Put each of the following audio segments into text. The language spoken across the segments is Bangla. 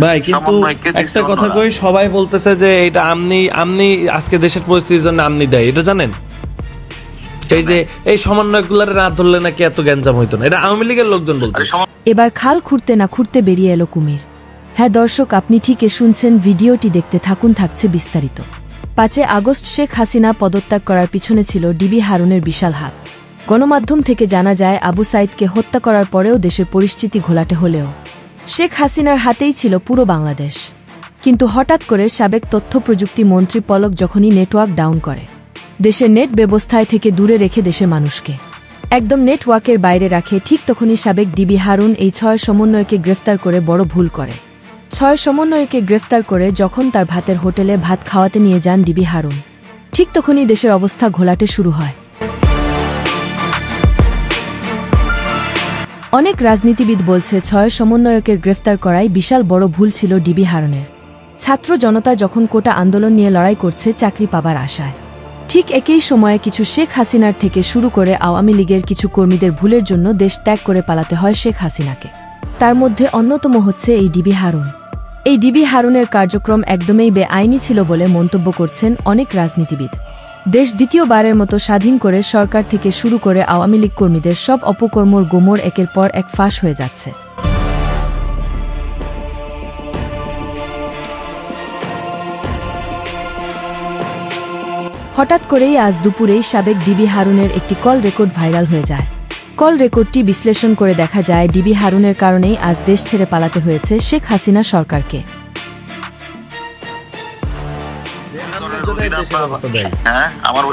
ভাই কিন্তু একটা কথা কই, সবাই বলতেছে যে এটা আমনি আজকে দেশের পরিস্থিতির জন্য আমনি দেয়, এটা জানেন? এই যে এই সমন্বয়কগুলার না ধরলে নাকি এত গ্যাঞ্জাম হইতো না, এটা আওয়ামী লীগের লোকজন বলতে। এবার খাল খুঁড়তে না খুঁড়তে বেরিয়ে এলো কুমির। হ্যাঁ দর্শক, আপনি ঠিকই শুনছেন, ভিডিওটি দেখতে থাকুন, থাকছে বিস্তারিত। 5 আগস্ট শেখ হাসিনা পদত্যাগ করার পিছনে ছিল ডিবি হারুনের বিশাল হাত। গণমাধ্যম থেকে জানা যায় আবু সাইদকে হত্যা করার পরেও দেশের পরিস্থিতি ঘোলাটে হলেও শেখ হাসিনার হাতেই ছিল পুরো বাংলাদেশ। কিন্তু হঠাৎ করে সাবেক তথ্য প্রযুক্তি মন্ত্রী পলক যখনই নেটওয়ার্ক ডাউন করে, দেশের নেট ব্যবস্থায় থেকে দূরে রেখে দেশের মানুষকে একদম নেটওয়ার্কের বাইরে রাখে, ঠিক তখনই সাবেক ডিবি হারুন এই 6 সমন্বয়কে গ্রেফতার করে বড় ভুল করে। 6 সমন্বয়কে গ্রেফতার করে যখন তার ভাতের হোটেলে ভাত খাওয়াতে নিয়ে যান ডিবি হারুন, ঠিক তখনই দেশের অবস্থা ঘোলাটে শুরু হয়। অনেক রাজনীতিবিদ বলছে 6 সমন্বয়কের গ্রেফতার করাই বিশাল বড় ভুল ছিল ডিবি হারুনের। ছাত্র জনতা যখন কোটা আন্দোলন নিয়ে লড়াই করছে চাকরি পাবার আশায়, ঠিক একই সময়ে কিছু শেখ হাসিনার থেকে শুরু করে আওয়ামী লীগের কিছু কর্মীদের ভুলের জন্য দেশ ত্যাগ করে পালাতে হয় শেখ হাসিনাকে। তার মধ্যে অন্যতম হচ্ছে এই ডিবি হারুন। এই ডিবি হারুনের কার্যক্রম একদমই বেআইনি ছিল বলে মন্তব্য করছেন অনেক রাজনীতিবিদ। দেশ দ্বিতীয়বারের মতো স্বাধীন করে সরকার থেকে শুরু করে আওয়ামী লীগ কর্মীদের সব অপকর্মর গোমর একের পর এক ফাঁস হয়ে যাচ্ছে। হঠাৎ করেই আজ দুপুরেই সাবেক ডিবি হারুনের একটি কল রেকর্ড ভাইরাল হয়ে যায়। কল রেকর্ডটি বিশ্লেষণ করে দেখা যায় ডিবি হারুনের কারণেই আজ দেশ ছেড়ে পালাতে হয়েছে শেখ হাসিনা সরকারকে।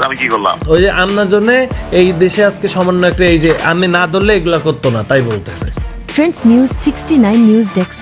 আমি কি করলাম? ওই যে আপনার জন্য এই দেশে আজকে সমন্বয়, এই যে আমি না ধরলে এগুলা করতো না, তাই বলতেছে। Trends news 69 news desk.